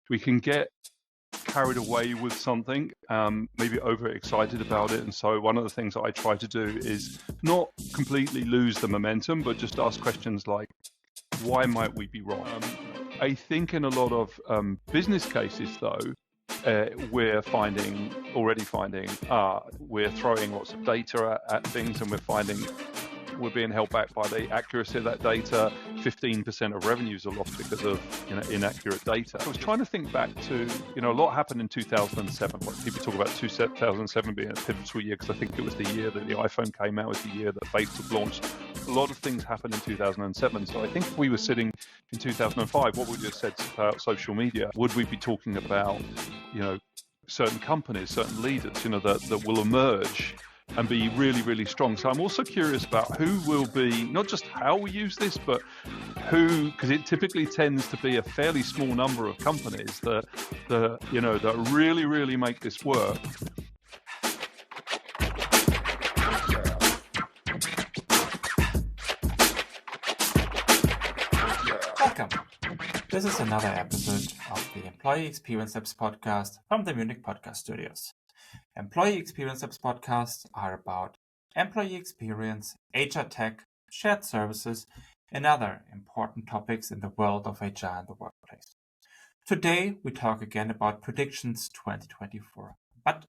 we can get carried away with something, maybe overexcited about it. And so one of the things that I try to do is not completely lose the momentum, but just ask questions like, why might we be wrong? I think in a lot of business cases, though, we're already finding we're throwing lots of data at things, and we're being held back by the accuracy of that data. 15% of revenues are lost because of inaccurate data. I was trying to think back to, a lot happened in 2007. Like people talk about 2007 being a pivotal year because I think it was the year that the iPhone came out, it was the year that Facebook launched. A lot of things happened in 2007. So I think if we were sitting in 2005, what would we have said about social media? Would we be talking about, certain companies, certain leaders, that will emerge and be really, really strong? So I'm also curious about who will be, not just how we use this, but who, because it typically tends to be a fairly small number of companies that really, really make this work. Welcome. This is another episode of the Employee Experience Labs podcast from the Munich Podcast Studios. Employee Experience Labs podcasts are about employee experience, HR tech, shared services, and other important topics in the world of HR and the workplace. Today, we talk again about predictions 2024, but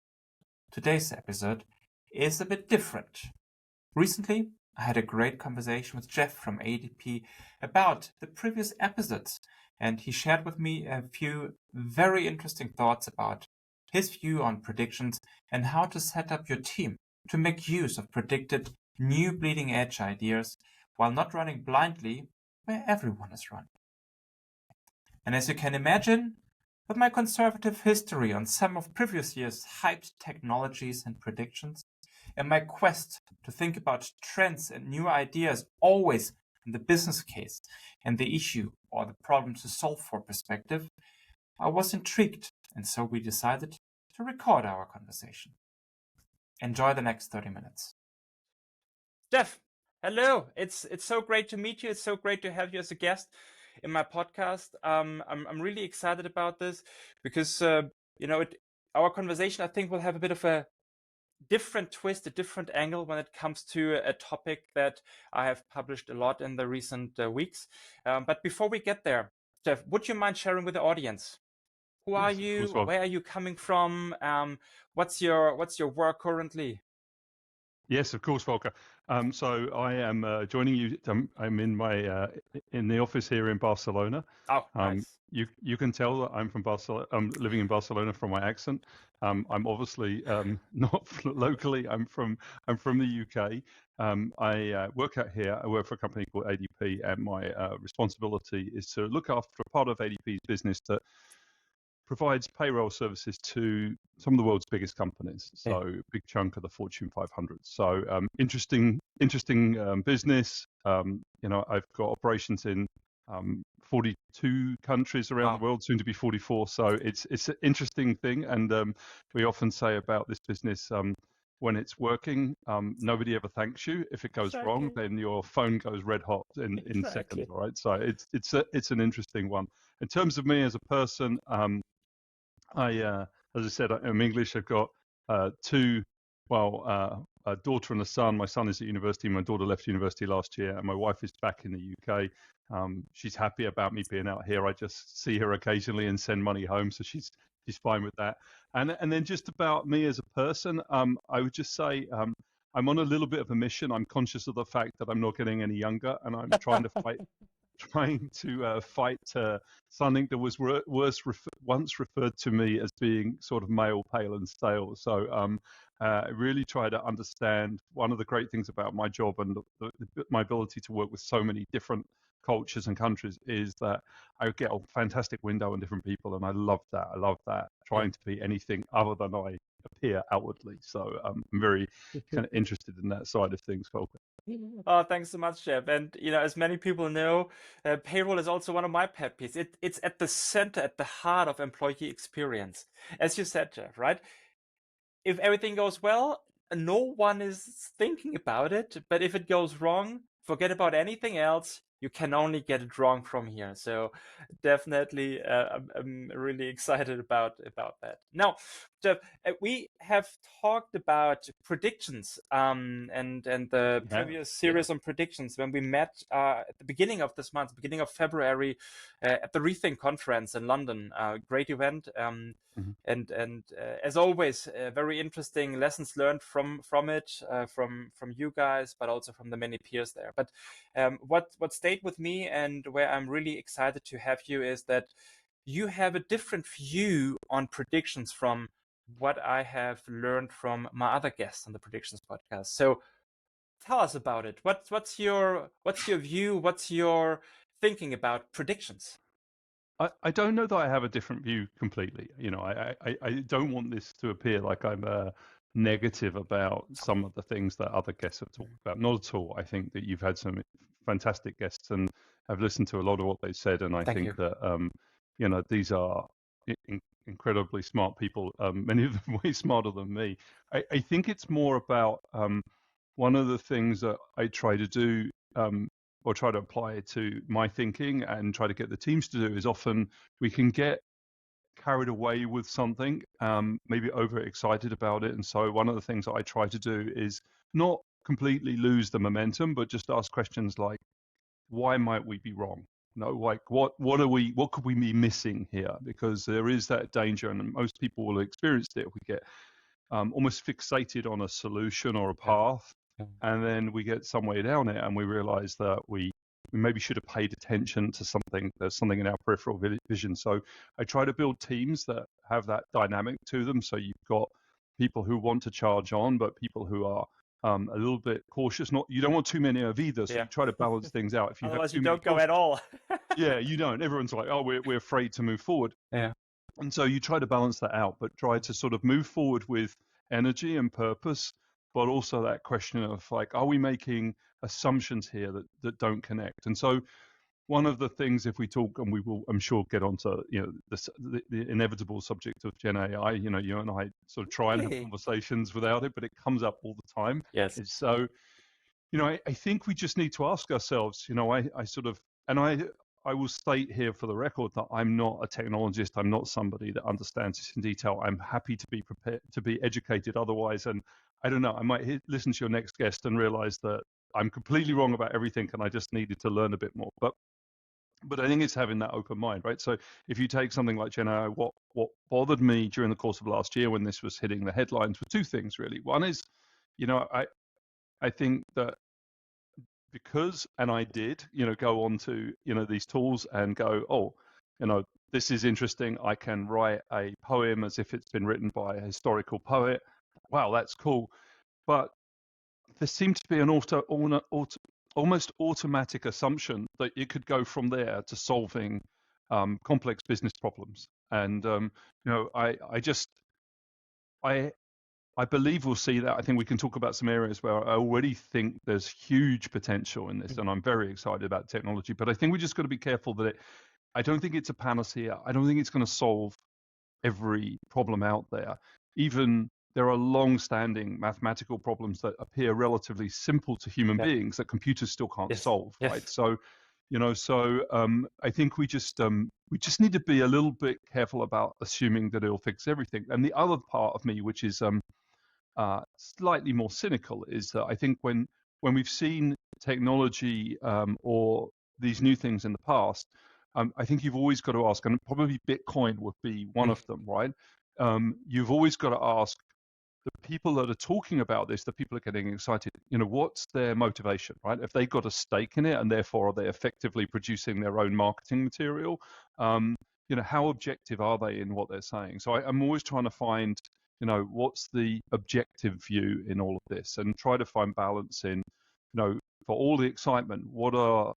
today's episode is a bit different. Recently, I had a great conversation with Jeff from ADP about the previous episodes, and he shared with me a few very interesting thoughts about his view on predictions and how to set up your team to make use of predicted new bleeding edge ideas while not running blindly where everyone is running. And as you can imagine, with my conservative history on some of previous years' hyped technologies and predictions, and my quest to think about trends and new ideas always from the business case and the issue or the problem to solve for perspective, I was intrigued, and so we decided to record our conversation. Enjoy the next 30 minutes. Jeff, hello. It's so great to meet you. It's so great to have you as a guest in my podcast. I'm really excited about this because our conversation, I think, will have a bit of a different twist, a different angle when it comes to a topic that I have published a lot in the recent weeks. But before we get there, Jeff, would you mind sharing with the audience? Who are you? Where are you coming from? What's your work currently? Yes, of course, Volker. So I am joining you. I'm in the office here in Barcelona. Oh, nice. You can tell that I'm from Barcelona. I'm living in Barcelona from my accent. I'm obviously not locally. I'm from the UK. I work out here. I work for a company called ADP, and my responsibility is to look after a part of ADP's business that provides payroll services to some of the world's biggest companies. So big chunk of the Fortune 500. So interesting business. I've got operations in 42 countries around the world, soon to be 44. So it's an interesting thing. And we often say about this business, when it's working, nobody ever thanks you. If it goes wrong, then your phone goes red hot in seconds. All right. So it's an interesting one. In terms of me as a person, as I said, I'm English. I've got a daughter and a son. My son is at university. My daughter left university last year, and my wife is back in the UK. She's happy about me being out here. I just see her occasionally and send money home, so she's fine with that. And then just about me as a person, I would just say I'm on a little bit of a mission. I'm conscious of the fact that I'm not getting any younger, and I'm trying to fight. Fight something that was once referred to me as being sort of male, pale, and stale. So I really try to understand. One of the great things about my job and my ability to work with so many different cultures and countries is that I get a fantastic window on different people, and I love that. I love that, trying to be anything other than I appear outwardly. So I'm very kind of interested in that side of things, Volker. Oh, thanks so much, Jeff. And as many people know, payroll is also one of my pet peeves. It's at the center, at the heart of employee experience, as you said, Jeff. Right? If everything goes well, no one is thinking about it. But if it goes wrong, forget about anything else. you can only get it wrong from here. So definitely, I'm really excited about that. Now, Jeff, we have talked about predictions, and the Yeah. previous series on predictions when we met at the beginning of this month, beginning of February, at the Rethink conference in London. Great event. Mhm. And as always, very interesting lessons learned from it, from you guys, but also from the many peers there. But what stayed with me and where I'm really excited to have you is that you have a different view on predictions from what I have learned from my other guests on the Predictions podcast. So tell us about it. What's your view? What's your thinking about predictions? I don't know that I have a different view completely. I don't want this to appear like I'm negative about some of the things that other guests have talked about. Not at all. I think that you've had some fantastic guests, and I've listened to a lot of what they said, and I Thank think you. that these are incredibly smart people. Many of them way smarter than me. I think it's more about one of the things that I try to do. Or try to apply it to my thinking and try to get the teams to do is often we can get carried away with something, maybe overexcited about it. And so one of the things that I try to do is not completely lose the momentum, but just ask questions like, why might we be wrong? No, like what could we be missing here? Because there is that danger, and most people will experience it. We get almost fixated on a solution or a path, and then we get some way down it and we realize that we maybe should have paid attention to something. There's something in our peripheral vision. So I try to build teams that have that dynamic to them. So you've got people who want to charge on, but people who are a little bit cautious. Not, you don't want too many of either. So Yeah. you try to balance things out. If you have Otherwise, too you many don't go at all. yeah, you don't. Everyone's like, oh, we're afraid to move forward. Yeah. And so you try to balance that out, but try to sort of move forward with energy and purpose, but also that question of like, are we making assumptions here that don't connect? And so one of the things, if we talk, and we will, I'm sure, get onto the inevitable subject of Gen AI. You and I sort of try and have Really? conversations without it, but it comes up all the time. Yes. And so, I think we just need to ask ourselves. I sort of, and I will state here for the record that I'm not a technologist. I'm not somebody that understands this in detail. I'm happy to be prepared to be educated otherwise. And I don't know, I might listen to your next guest and realize that I'm completely wrong about everything and I just needed to learn a bit more. But I think it's having that open mind, right? So if you take something like Gen AI, what bothered me during the course of last year when this was hitting the headlines were two things really. One is, I think that because, and I did, go on to, these tools and go, oh, this is interesting. I can write a poem as if it's been written by a historical poet. Wow, that's cool. But there seemed to be an almost automatic assumption that you could go from there to solving complex business problems. And, I believe we'll see that. I think we can talk about some areas where I already think there's huge potential in this, and I'm very excited about technology. But I think we just got to be careful that I don't think it's a panacea. I don't think it's going to solve every problem out there. Even there are long-standing mathematical problems that appear relatively simple to human beings that computers still can't solve, right? So, I think we just need to be a little bit careful about assuming that it'll fix everything. And the other part of me, which is slightly more cynical, is that I think when we've seen technology or these new things in the past, I think you've always got to ask, and probably Bitcoin would be one of them, right? You've always got to ask the people that are talking about this, the people are getting excited, what's their motivation, right? If they got a stake in it and therefore are they effectively producing their own marketing material, how objective are they in what they're saying? So I'm always trying to find, what's the objective view in all of this and try to find balance in, for all the excitement, what are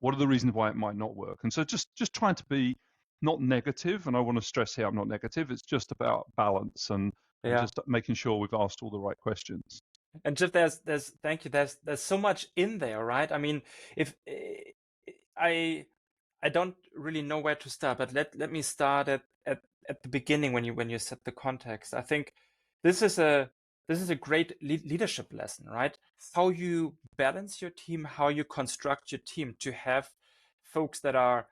the reasons why it might not work? And so just trying to be not negative, and I want to stress here I'm not negative, it's just about balance and just making sure we've asked all the right questions. And Jeff, there's thank you. There's so much in there, right? I mean, if I don't really know where to start, but let me start at the beginning when you set the context. I think this is a this is a great leadership lesson, right? How you balance your team, how you construct your team to have folks that are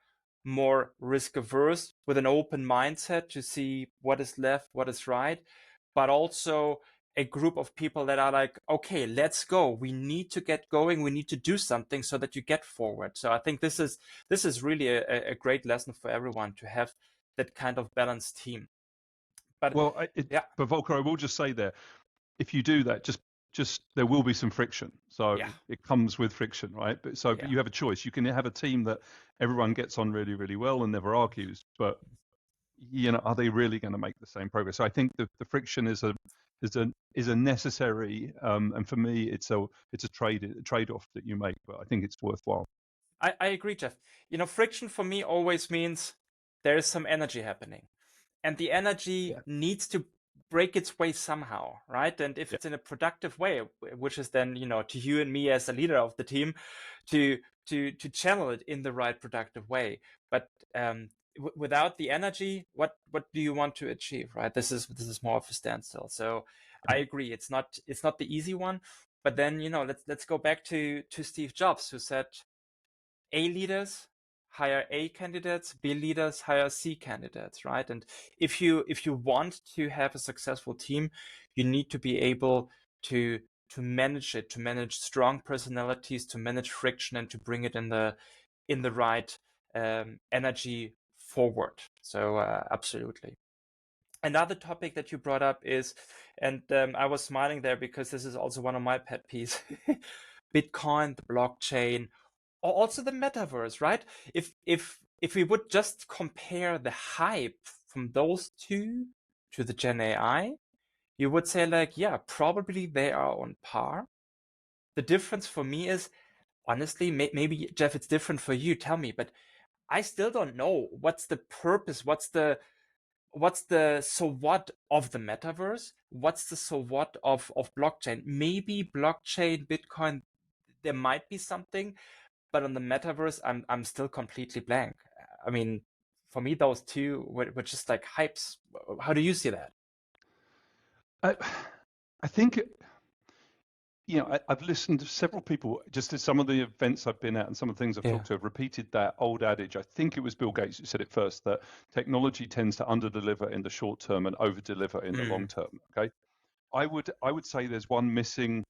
more risk averse with an open mindset to see what is left, what is right, but also a group of people that are like, okay, let's go. We need to get going. We need to do something so that you get forward. So I think this is really a great lesson for everyone to have that kind of balanced team. But Well, yeah, but Volker, I will just say there, if you do that, just there will be some friction. So yeah, it comes with friction, right? But yeah. you have a choice. You can have a team that everyone gets on really, really well and never argues, but are they really going to make the same progress? So I think the friction is a necessary, and for me, it's a trade off that you make, but I think it's worthwhile. I agree, Jeff. Friction for me always means there is some energy happening, and the energy needs to break its way somehow, right? And if it's in a productive way, which is then, to you and me as a leader of the team, to channel it in the right productive way. But without the energy, what do you want to achieve, right? This is more of a standstill. So I agree, it's not the easy one. But then, let's go back to Steve Jobs, who said, A leaders hire A candidates, B leaders hire C candidates, right? And if you want to have a successful team, you need to be able to manage it, to manage strong personalities, to manage friction, and to bring it in the right energy forward. So absolutely. Another topic that you brought up is, and I was smiling there because this is also one of my pet peeves, Bitcoin, the blockchain, or also the metaverse, right? If we would just compare the hype from those two to the Gen AI, you would say like, yeah, probably they are on par. The difference for me is, honestly, maybe Jeff, it's different for you. Tell me, but I still don't know what's the purpose, what's the so what of the metaverse, what's the so what of blockchain. Maybe blockchain, Bitcoin, there might be something, but on the metaverse, I'm still completely blank. I mean, for me, those two were just like hypes. How do you see that? I think, I've listened to several people, just at some of the events I've been at and some of the things I've talked to, have repeated that old adage. I think it was Bill Gates who said it first, that technology tends to underdeliver in the short term and overdeliver in the long term. Okay, I would say there's one missing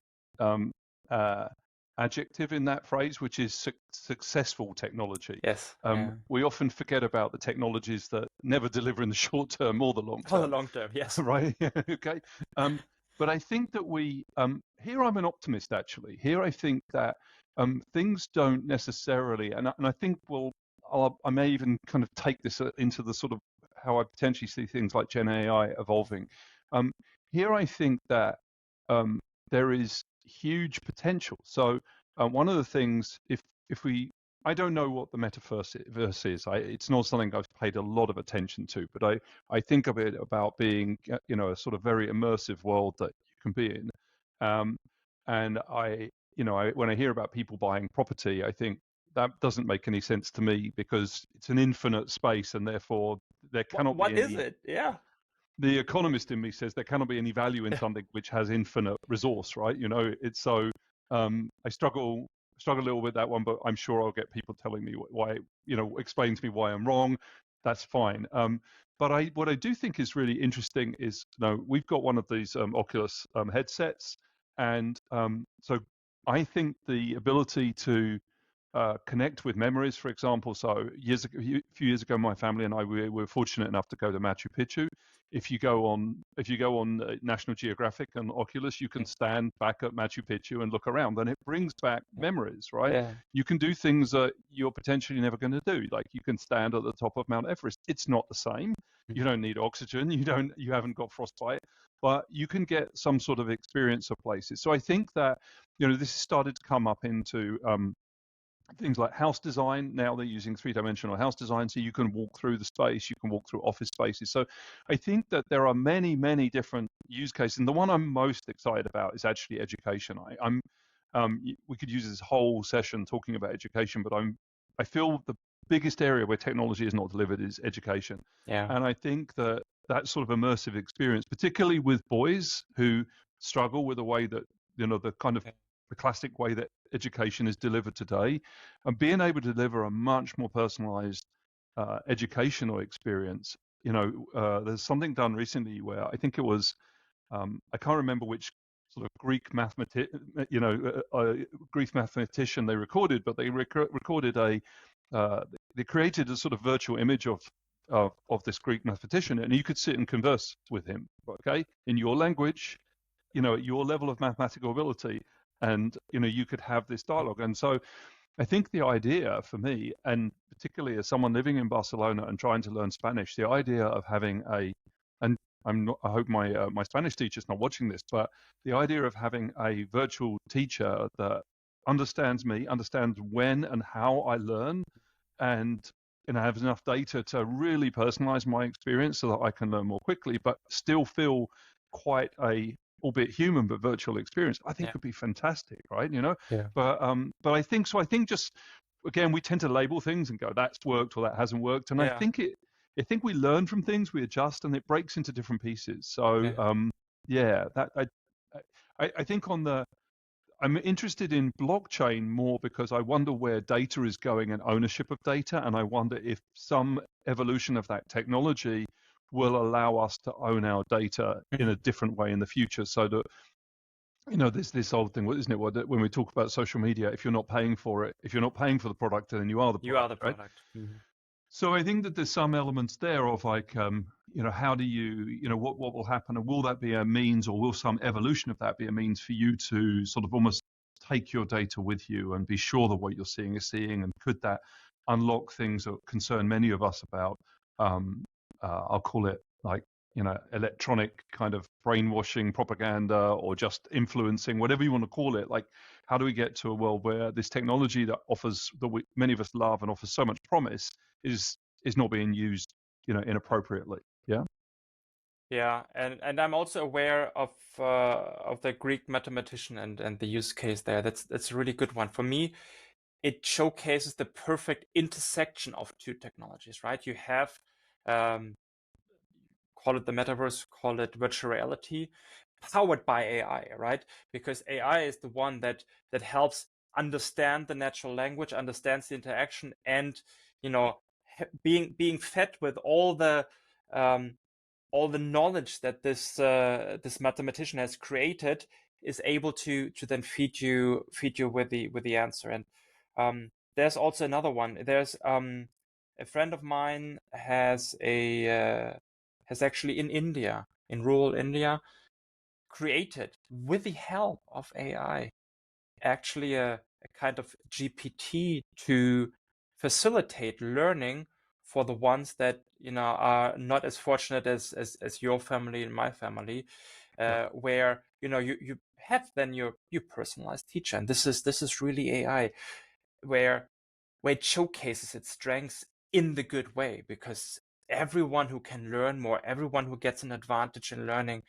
adjective in that phrase, which is successful technology. Yes. We often forget about the technologies that never deliver in the short term or the long term. Or the long term, yes. Right. Okay. But I think that here I'm an optimist, actually. Here I think that things don't necessarily, and I think, I may even kind of take this into the sort of how I potentially see things like Gen AI evolving. Here I think that there is huge potential. So one of the things, I don't know what the metaverse is. It's not something I've paid a lot of attention to, but I think of it about being, a sort of very immersive world that you can be in. And when I hear about people buying property, I think that doesn't make any sense to me, because it's an infinite space, and therefore there cannot be any. What is it? Yeah. The economist in me says there cannot be any value in something which has infinite resource, right? It's so. I struggle a little with that one, but I'm sure I'll get people telling me why, explain to me why I'm wrong. That's fine. But what I do think is really interesting is, we've got one of these Oculus headsets, and so I think the ability to connect with memories, for example. So a few years ago, my family and I were fortunate enough to go to Machu Picchu. If you go on National Geographic and Oculus, you can stand back at Machu Picchu and look around, and it brings back memories, right? Yeah. You can do things that you're potentially never going to do. Like, you can stand at the top of Mount Everest. It's not the same. You don't need oxygen. You haven't got frostbite, but you can get some sort of experience of places. So I think that, this has started to come up into things like house design. Now they're using three-dimensional house design, so you can walk through the space, you can walk through office spaces. So I think that there are many, many different use cases, and the one I'm most excited about is actually education. We could use this whole session talking about education, but I feel the biggest area where technology is not delivered is education. Yeah. And I think that sort of immersive experience, particularly with boys who struggle with the way that, the kind of the classic way that education is delivered today, and being able to deliver a much more personalized educational experience. There's something done recently where I think it was, I can't remember which sort of Greek mathematician they recorded, but they recorded they created a sort of virtual image of this Greek mathematician, and you could sit and converse with him, okay, in your language, at your level of mathematical ability, and you could have this dialogue. And so I think the idea for me, and particularly as someone living in Barcelona and trying to learn Spanish, the idea of having and I hope my Spanish teacher's not watching this, but the idea of having a virtual teacher that understands me, understands when and how I learn, and have enough data to really personalize my experience so that I can learn more quickly, but still feel quite a, albeit human but virtual experience, I think could be fantastic, right? Yeah. But I think so. I think just, again, we tend to label things and go, that's worked or that hasn't worked, and I think we learn from things, we adjust, and it breaks into different pieces. So that I think I'm interested in blockchain more because I wonder where data is going and ownership of data, and I wonder if some evolution of that technology will allow us to own our data in a different way in the future, so that there's this old thing, isn't it? When we talk about social media, if you're not paying for it, if you're not paying for the product, then you are the product. You are the product. Right? So I think that there's some elements there of like, how do you, what will happen, and will that be a means, or will some evolution of that be a means for you to sort of almost take your data with you and be sure that what you're seeing is seeing, and could that unlock things that concern many of us about, I'll call it like, electronic kind of brainwashing propaganda, or just influencing, whatever you want to call it. Like, how do we get to a world where this technology that many of us love and offers so much promise is not being used, inappropriately? Yeah, and I'm also aware of the Greek mathematician and the use case there. That's a really good one. For me, it showcases the perfect intersection of two technologies, right? You have call it the metaverse, call it virtual reality, powered by AI, right? Because AI is the one that helps understand the natural language, understands the interaction, and being fed with all the knowledge that this mathematician has created, is able to then feed you with the answer. And there's also another one. There's a friend of mine has actually in India, in rural India, created with the help of AI actually a kind of GPT to facilitate learning for the ones that are not as fortunate as your family and my family, where you have then your personalized teacher, and this is really AI, where it showcases its strengths in the good way, because everyone who can learn more, everyone who gets an advantage in learning,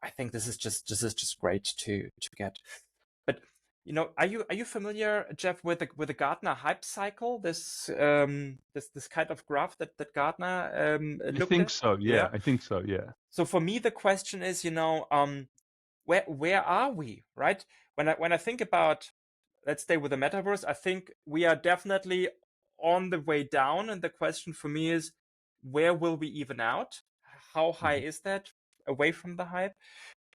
I think this is just great to get. But are you familiar, Jeff, with the Gartner hype cycle? This this kind of graph that Gartner looked I think at? so. Yeah, I think so. Yeah. So for me, the question is, where are we, right? When I think about, let's stay with the metaverse, I think we are definitely on the way down, and the question for me is, where will we even out? How high is that away from the hype?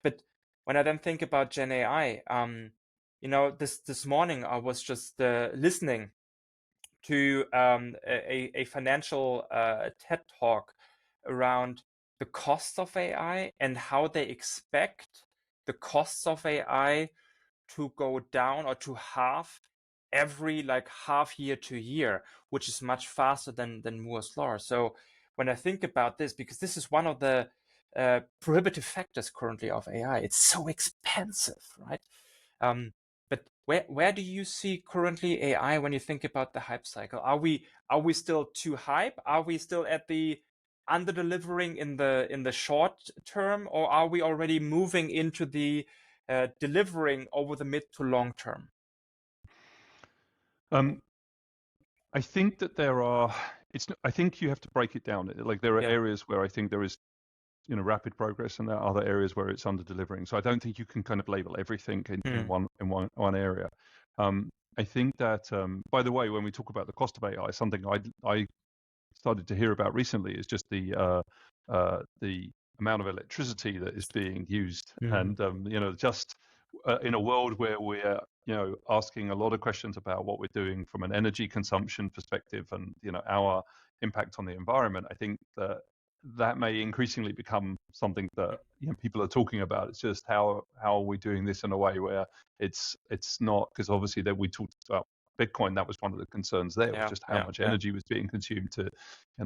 But when I then think about Gen AI, this morning I was just listening to a financial TED talk around the costs of AI and how they expect the costs of AI to go down or to halve every half year to year, which is much faster than Moore's law. So when I think about this, because this is one of the prohibitive factors currently of AI, it's so expensive, right? But where do you see currently AI when you think about the hype cycle? Are we still too hype? Are we still at the under delivering in the short term, or are we already moving into the delivering over the mid to long term? I think that there are. I think you have to break it down. Like, there are areas where I think there is rapid progress, and there are other areas where it's under delivering. So I don't think you can kind of label everything in one area. I think that, by the way, when we talk about the cost of AI, something I started to hear about recently is just the amount of electricity that is being used, and just in a world where we're asking a lot of questions about what we're doing from an energy consumption perspective, and our impact on the environment. I think that may increasingly become something that people are talking about. It's just how are we doing this in a way where it's not, because obviously that we talked about Bitcoin, that was one of the concerns there, was just how much energy was being consumed to, the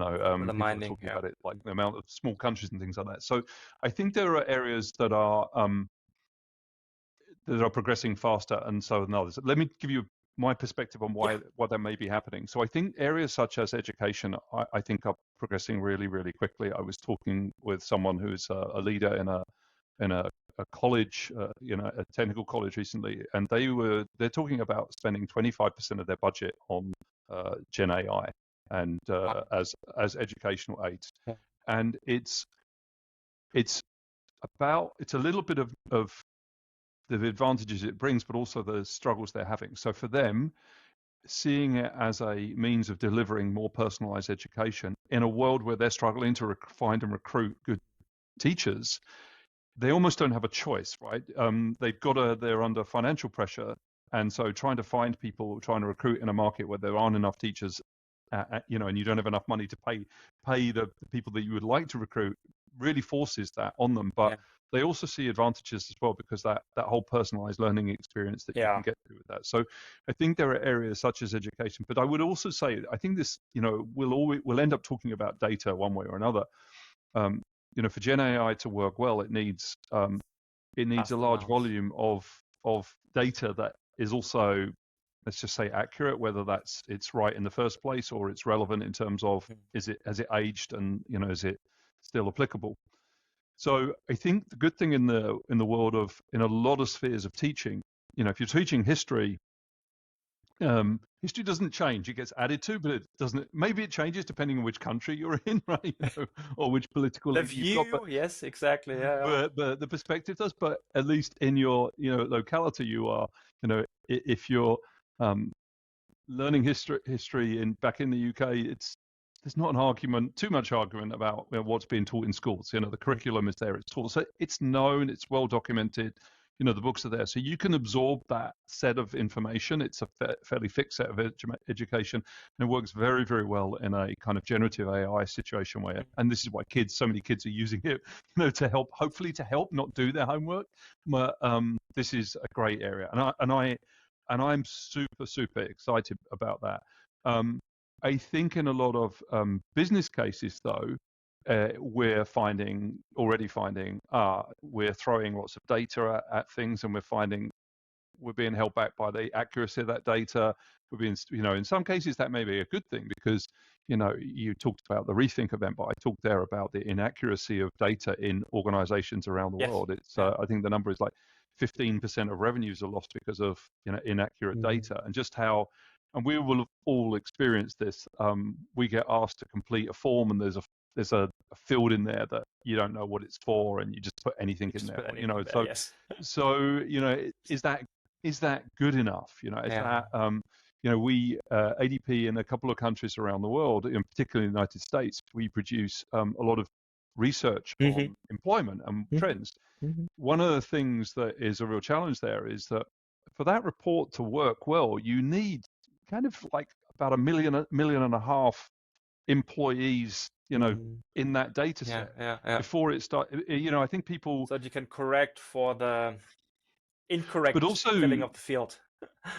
mining, people talking about it, like the amount of small countries and things like that. So I think there are areas that are progressing faster and so than others. Let me give you my perspective on why that may be happening. So I think areas such as education, I think are progressing really, really quickly. I was talking with someone who's a leader in a college, a technical college recently, and they're talking about spending 25% of their budget on Gen AI and as educational aids, and it's a little bit of the advantages it brings, but also the struggles they're having. So for them, seeing it as a means of delivering more personalized education in a world where they're struggling to find and recruit good teachers, they almost don't have a choice, right? They're under financial pressure, and so trying to find people, trying to recruit in a market where there aren't enough teachers, and you don't have enough money to pay the people that you would like to recruit, really forces that on them. But they also see advantages as well, because that whole personalized learning experience that you can get to with that. So I think there are areas such as education, but I would also say I think this, we'll end up talking about data one way or another. For Gen AI to work well, it needs a large volume of data that is also, let's just say, accurate, whether it's right in the first place or it's relevant in terms of has it aged, and is it still applicable. So I think the good thing in the world in a lot of spheres of teaching, if you're teaching history, history doesn't change. It gets added to, but it doesn't. Maybe it changes depending on which country you're in, right? Or which political the view. You've got, yes, exactly. But the perspective does. But at least in your locality, you are. If you're learning history back in the UK, there's not too much argument about what's being taught in schools. The curriculum is there, it's taught, so it's known, it's well documented. The books are there, so you can absorb that set of information. It's a fairly fixed set of education, and it works very, very well in a kind of generative AI situation where, and this is why so many kids are using it, hopefully to help not do their homework. But this is a great area, and I'm super, super excited about that. I think in a lot of business cases, though, we're already finding we're throwing lots of data at things, and we're being held back by the accuracy of that data. We're being, in some cases that may be a good thing, because you talked about the Rethink event, but I talked there about the inaccuracy of data in organizations around the world. It's I think the number is like 15% of revenues are lost because of inaccurate data, and just how. And we will have all experienced this. We get asked to complete a form, and there's a field in there that you don't know what it's for, and you just put anything in there. So is that good enough? We ADP in a couple of countries around the world, in particular in the United States, we produce a lot of research on employment and trends. One of the things that is a real challenge there is that for that report to work well, you need kind of like about 1.5 million employees, in that data set before it starts. I think people. So that you can correct for the incorrect filling of the field.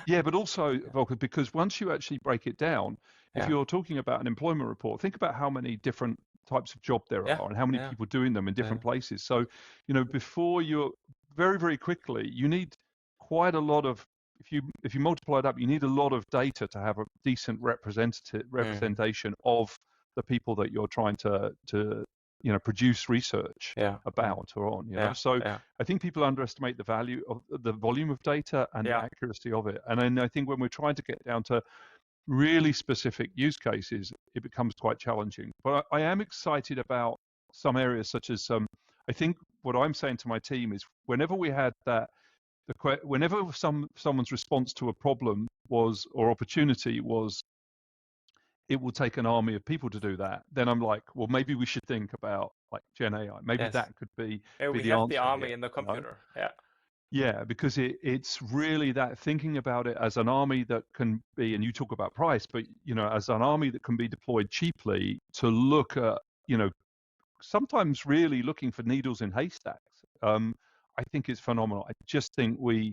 But also, Volker, because once you actually break it down, if you're talking about an employment report, think about how many different types of job there are and how many people doing them in different places. So, before you're very, very quickly, you need quite a lot of. If you multiply it up, you need a lot of data to have a decent representation of the people that you're trying to produce research about or on. So I think people underestimate the value of the volume of data and the accuracy of it. And then I think when we're trying to get down to really specific use cases, it becomes quite challenging. But I am excited about some areas such as I think what I'm saying to my team is whenever we had that, whenever someone's response to a problem was or opportunity was, it will take an army of people to do that, then I'm like, well, maybe we should think about like Gen AI. Maybe Yes. that could be We the have answer the army here, in the you know? computer. Yeah. Yeah, because it's really that thinking about it as an army that can be, and you talk about price, but you know, as an army that can be deployed cheaply to look at, you know, sometimes really looking for needles in haystacks. I think it's phenomenal. I just think we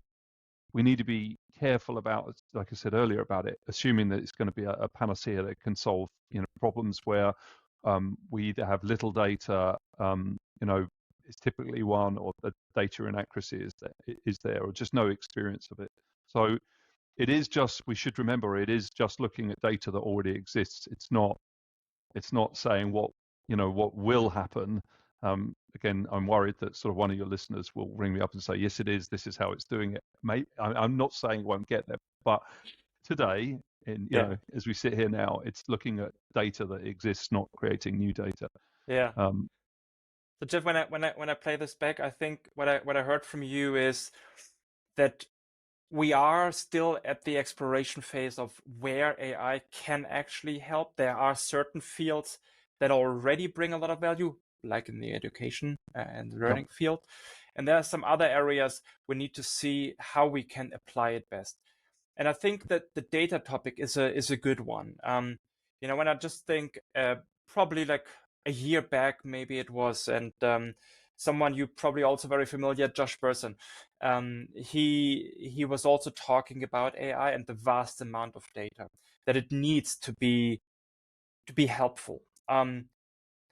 need to be careful about, like I said earlier, about it, assuming that it's going to be a panacea that can solve, you know, problems where we either have little data, you know, is typically one, or the data inaccuracy is there, or just no experience of it. So it is just, we should remember, it is just looking at data that already exists. It's not saying what, you know, what will happen. Again, I'm worried that sort of one of your listeners will ring me up and say, yes, it is. This is how it's doing it. I'm not saying it won't get there, but today, you know, as we sit here now, it's looking at data that exists, not creating new data. Yeah. So Jeff, when I play this back, I think what I heard from you is that we are still at the exploration phase of where AI can actually help. There are certain fields that already bring a lot of value, like in the education and the learning field. And there are some other areas we need to see how we can apply it best. And I think that the data topic is a good one. You know, when I just think probably like a year back, maybe it was, and someone you probably also very familiar, Josh Bersin. He was also talking about AI and the vast amount of data that it needs to be helpful. And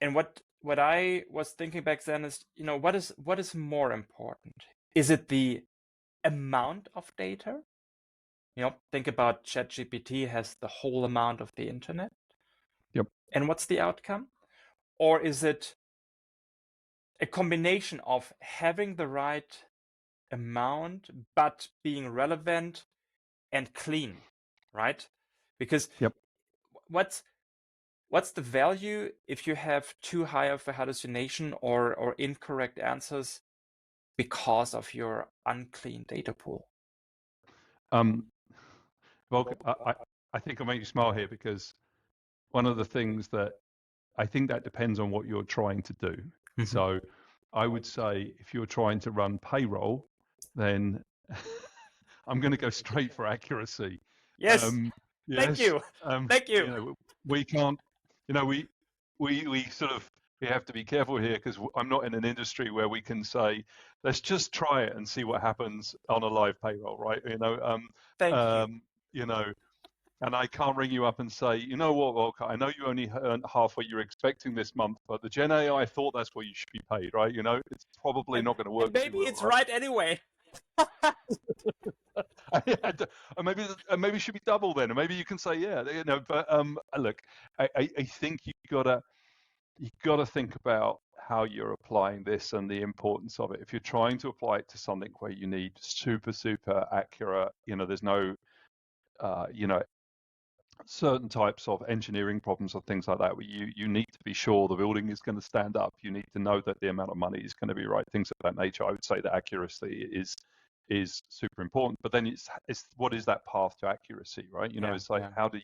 what I was thinking back then is, you know, what is more important? Is it the amount of data? You know, think about ChatGPT has the whole amount of the internet. Yep. And what's the outcome? Or is it a combination of having the right amount but being relevant and clean, right? Because what's the value if you have too high of a hallucination or incorrect answers because of your unclean data pool? Well, I think I'll make you smile here, because one of the things that I think that depends on what you're trying to do. Mm-hmm. So I would say if you're trying to run payroll, then I'm going to go straight for accuracy. Yes. Thank you. Thank you. You know, we can't, you know, we sort of, we have to be careful here, because I'm not in an industry where we can say, let's just try it and see what happens on a live payroll, right? You know, Thank you. You know, and I can't ring you up and say, you know what, Volker, I know you only earned half what you're expecting this month, but the Gen AI thought that's what you should be paid, right? You know, it's probably not going to work. And maybe it's right anyway. Maybe it should be double then, and maybe you can say, yeah, you know. But look, I think you gotta think about how you're applying this and the importance of it. If you're trying to apply it to something where you need super accurate, you know, there's no, you know, certain types of engineering problems or things like that, where you need to be sure the building is going to stand up. You need to know that the amount of money is going to be right. Things of that nature. I would say that accuracy is super important. But then it's what is that path to accuracy, right? You know, it's like how do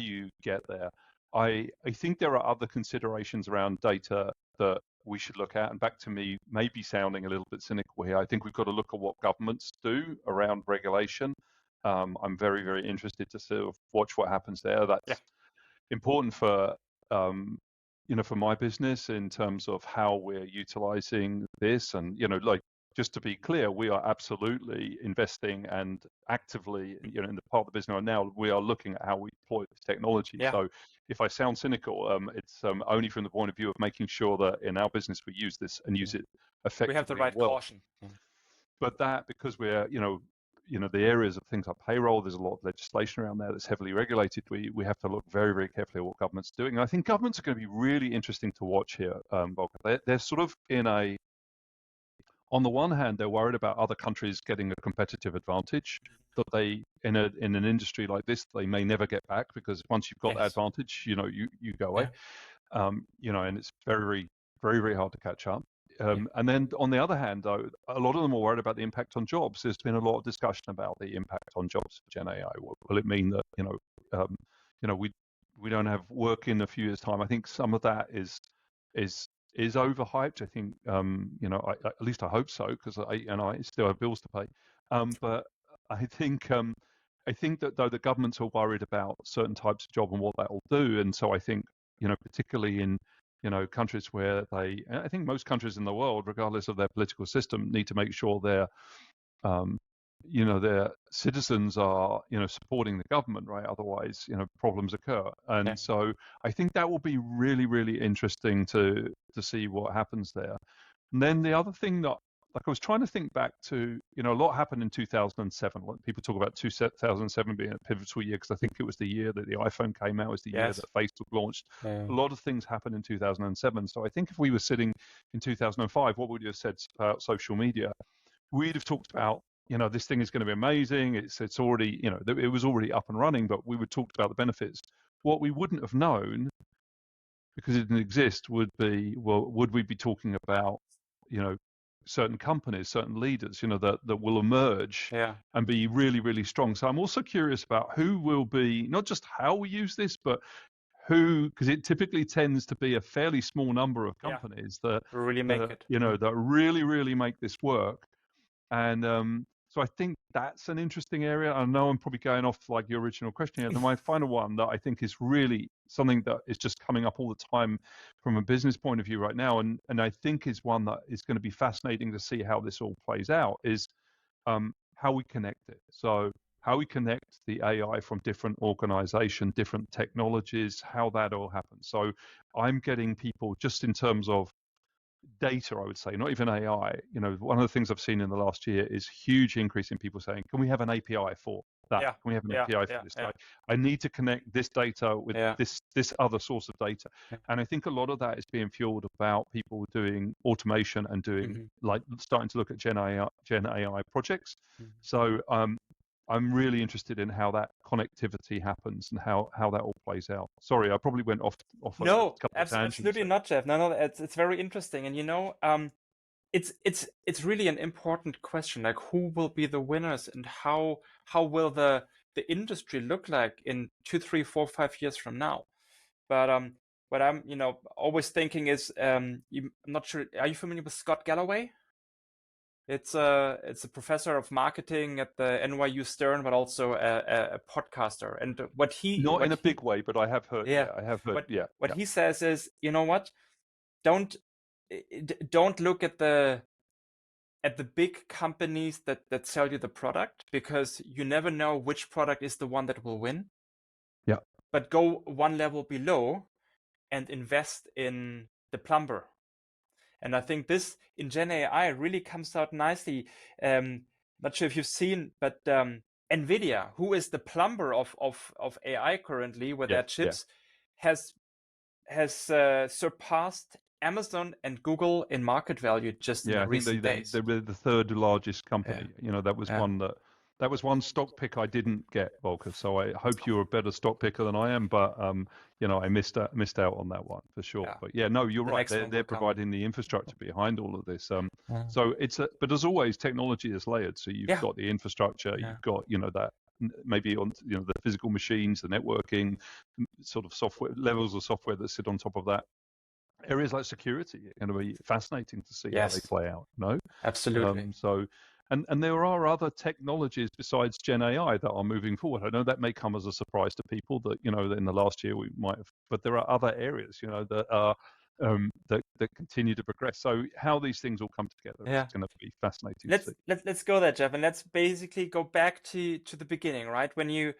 you get there? I think there are other considerations around data that we should look at. And back to me, maybe sounding a little bit cynical here, I think we've got to look at what governments do around regulation. I'm very interested to sort of watch what happens there. That's important for, you know, for my business in terms of how we're utilizing this. And, you know, like, just to be clear, we are absolutely investing and actively, you know, in the part of the business now, we are looking at how we deploy this technology. So if I sound cynical, it's only from the point of view of making sure that in our business we use this and use it effectively. We have the right caution. But that, because we're, you know, the areas of things like payroll, there's a lot of legislation around there that's heavily regulated. We have to look very carefully at what government's doing. And I think governments are going to be really interesting to watch here, Volker. They're sort of on the one hand, they're worried about other countries getting a competitive advantage that they, in an industry like this, they may never get back, because once you've got that advantage, you know, you go away. You know, and it's very very, very hard to catch up. And then on the other hand, though, a lot of them are worried about the impact on jobs. There's been a lot of discussion about the impact on jobs for Gen AI. Will it mean that we don't have work in a few years' time? I think some of that is overhyped. I think at least I hope so, because I still have bills to pay. But I think that though the governments are worried about certain types of job and what that will do, and so I think particularly in countries where I think most countries in the world, regardless of their political system, need to make sure their citizens are supporting the government, right? Otherwise problems occur. And so I think that will be really, really interesting to see what happens there. And then the other thing that, like, I was trying to think back to, a lot happened in 2007. People talk about 2007 being a pivotal year because I think it was the year that the iPhone came out, it was the year that Facebook launched. A lot of things happened in 2007. So I think if we were sitting in 2005, what would you have said about social media? We'd have talked about, this thing is going to be amazing. It's already, it was already up and running, but we would talk about the benefits. What we wouldn't have known, because it didn't exist, would be, well, would we be talking about, certain companies, certain leaders, that will emerge and be really, really strong. So I'm also curious about who will be, not just how we use this, but who, because it typically tends to be a fairly small number of companies that really make it. That really, really make this work. And so I think that's an interesting area. I know I'm probably going off like your original question here. Then my final one that I think is really something that is just coming up all the time from a business point of view right now, and I think is one that is going to be fascinating to see how this all plays out, is how we connect it. So how we connect the AI from different organizations, different technologies, how that all happens. So I'm getting people just in terms of data, I would say, not even AI. One of the things I've seen in the last year is huge increase in people saying, can we have an API for that? Can we have an API for this? I need to connect this data with this other source of data. And I think a lot of that is being fueled about people doing automation and doing starting to look at Gen AI projects. So I'm really interested in how that connectivity happens and how that all plays out. Sorry, I probably went off. No, absolutely not, Jeff. No, it's very interesting, and it's really an important question. Like, who will be the winners, and how will the industry look like in 2, 3, 4, 5 years from now? But what I'm always thinking is I'm not sure. Are you familiar with Scott Galloway? It's a professor of marketing at the NYU Stern, but also a podcaster. And not in a big way, but I have heard. I have heard. What he says is, what? Don't look at the big companies that sell you the product, because you never know which product is the one that will win. Yeah. But go one level below and invest in the plumber. And I think this in Gen AI really comes out nicely. Not sure if you've seen, but NVIDIA, who is the plumber of AI currently with their chips, has surpassed Amazon and Google in market value just in recent days. They were the third largest company. That was one stock pick I didn't get, Volker. So I hope you're a better stock picker than I am, but I missed out on that one for sure. But you're right. They're providing the infrastructure behind all of this. So but as always, technology is layered. So you've got the infrastructure, you've got that maybe on the physical machines, the networking, sort of software levels of software that sit on top of that. Areas like security are going to be fascinating to see how they play out. No, absolutely. And there are other technologies besides Gen AI that are moving forward. I know that may come as a surprise to people that in the last year we might have, but there are other areas that are that continue to progress. So how these things all come together is going to be fascinating. Let's go there, Jeff, and let's basically go back to the beginning, right? When you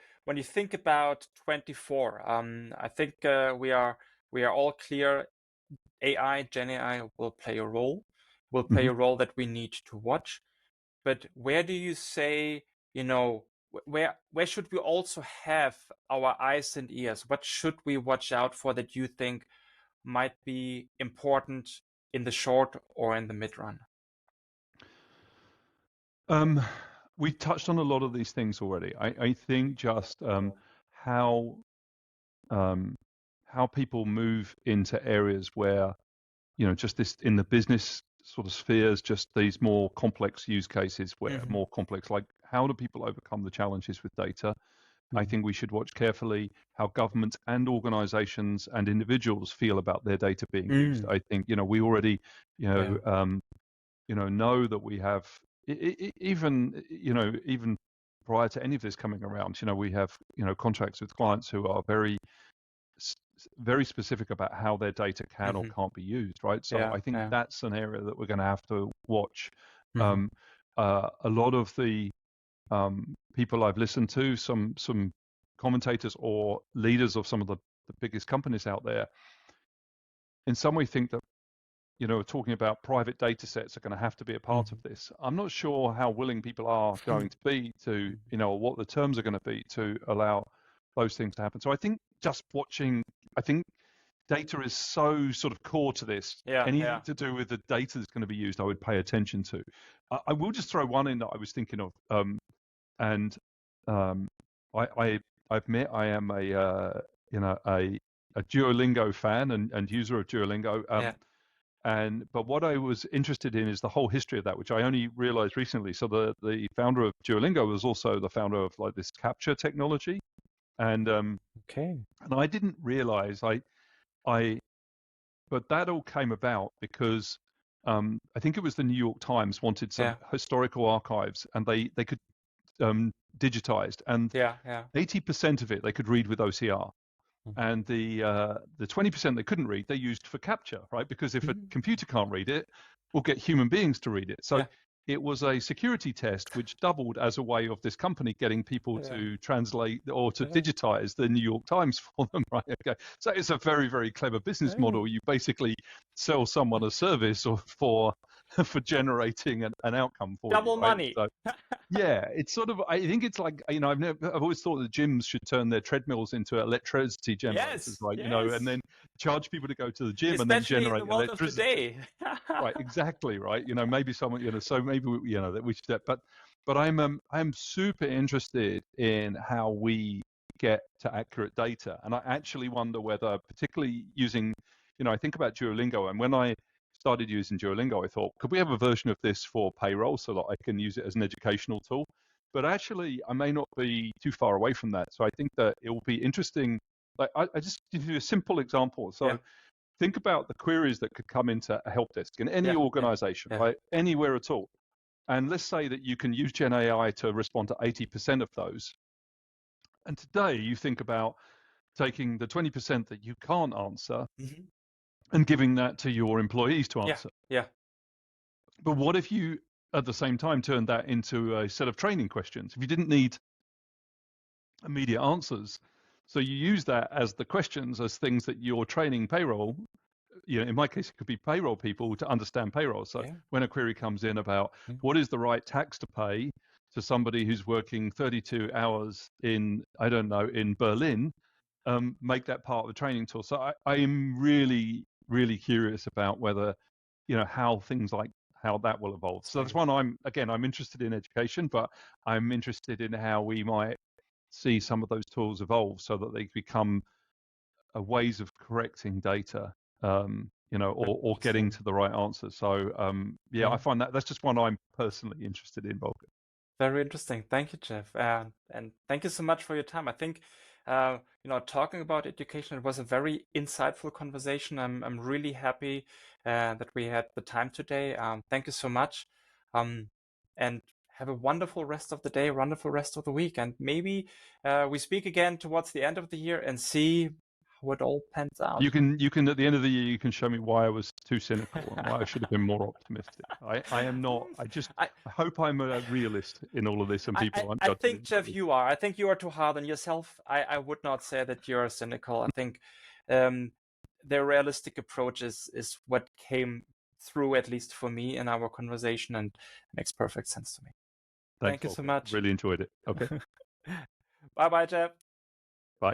think about 24, I think we are all clear. AI, Gen AI will play a role. Will play a role that we need to watch. But where do you say, where should we also have our eyes and ears? What should we watch out for that you think might be important in the short or in the mid run? We touched on a lot of these things already. I think just how people move into areas where just this in the business sort of spheres, just these more complex use cases where Mm-hmm. more complex, like how do people overcome the challenges with data? I think we should watch carefully how governments and organizations and individuals feel about their data being used. I think, we already, Yeah. know that we have even prior to any of this coming around, we have, contracts with clients who are very specific about how their data can or Mm-hmm. can't be used, right? So Yeah. I think Yeah. that's an area that we're going to have to watch. Mm-hmm. A lot of the people I've listened to, some commentators or leaders of some of the biggest companies out there, in some way think that, talking about private data sets are going to have to be a part of this. I'm not sure how willing people are going to be to, what the terms are going to be to allow those things to happen. So I think just watching, I think data is so sort of core to this. Yeah. Anything Yeah. to do with the data that's going to be used, I would pay attention to. I will just throw one in that I was thinking of, and I admit I am a Duolingo fan and user of Duolingo. Yeah. But what I was interested in is the whole history of that, which I only realized recently. So the founder of Duolingo was also the founder of like this capture technology, and Okay. and I didn't realize but that all came about because I think it was the New York Times wanted some historical archives, and they could digitized, and Yeah. Yeah. 80% of it they could read with OCR. And the 20% they couldn't read, they used for capture, right? Because if a computer can't read it, we'll get human beings to read it. So it was a security test which doubled as a way of this company getting people to translate or to digitize the New York Times for them, right? Okay. So it's a very, very clever business model. You basically sell someone a service or for generating an outcome for double you, right? money. So, yeah, it's sort of, I think it's like, I've always thought that gyms should turn their treadmills into electricity generators, right? And then charge people to go to the gym, especially and then generate in the world electricity. Of today. Right, exactly, right. Maybe someone, so maybe that we should, but I'm super interested in how we get to accurate data, and I actually wonder whether, particularly using, I think about Duolingo, and when I started using Duolingo, I thought, could we have a version of this for payroll so that I can use it as an educational tool? But actually, I may not be too far away from that. So I think that it will be interesting. Like, I just give you a simple example. So think about the queries that could come into a help desk in any organization, right? Anywhere at all. And let's say that you can use Gen AI to respond to 80% of those. And today you think about taking the 20% that you can't answer and giving that to your employees to answer. Yeah. But what if you, at the same time, turned that into a set of training questions? If you didn't need immediate answers, so you use that as the questions as things that you're training payroll. In my case, it could be payroll people to understand payroll. So when a query comes in about what is the right tax to pay to somebody who's working 32 hours in, I don't know, in Berlin, make that part of the training tool. So I am really, really curious about whether, how things like how that will evolve. So that's one I'm interested in education, but I'm interested in how we might see some of those tools evolve so that they become ways of correcting data, or getting to the right answer. So I find that's just one I'm personally interested in, Volker. Very interesting. Thank you, Jeff. And thank you so much for your time. I think, talking about education, it was a very insightful conversation. I'm really happy that we had the time today. Thank you so much. And have a wonderful rest of the day, wonderful rest of the week. And maybe we speak again towards the end of the year and see how it all pans out. You can at the end of the year, you can show me why I was too cynical and why I should have been more optimistic. I am not. I hope I'm a realist in all of this, and people aren't judging. I think, Jeff, you are. I think you are too hard on yourself. I would not say that you're cynical. I think the realistic approach is what came through, at least for me, in our conversation, and makes perfect sense to me. Thanks, Thank you so much. Really enjoyed it. Okay. Bye-bye, Jeff. Bye.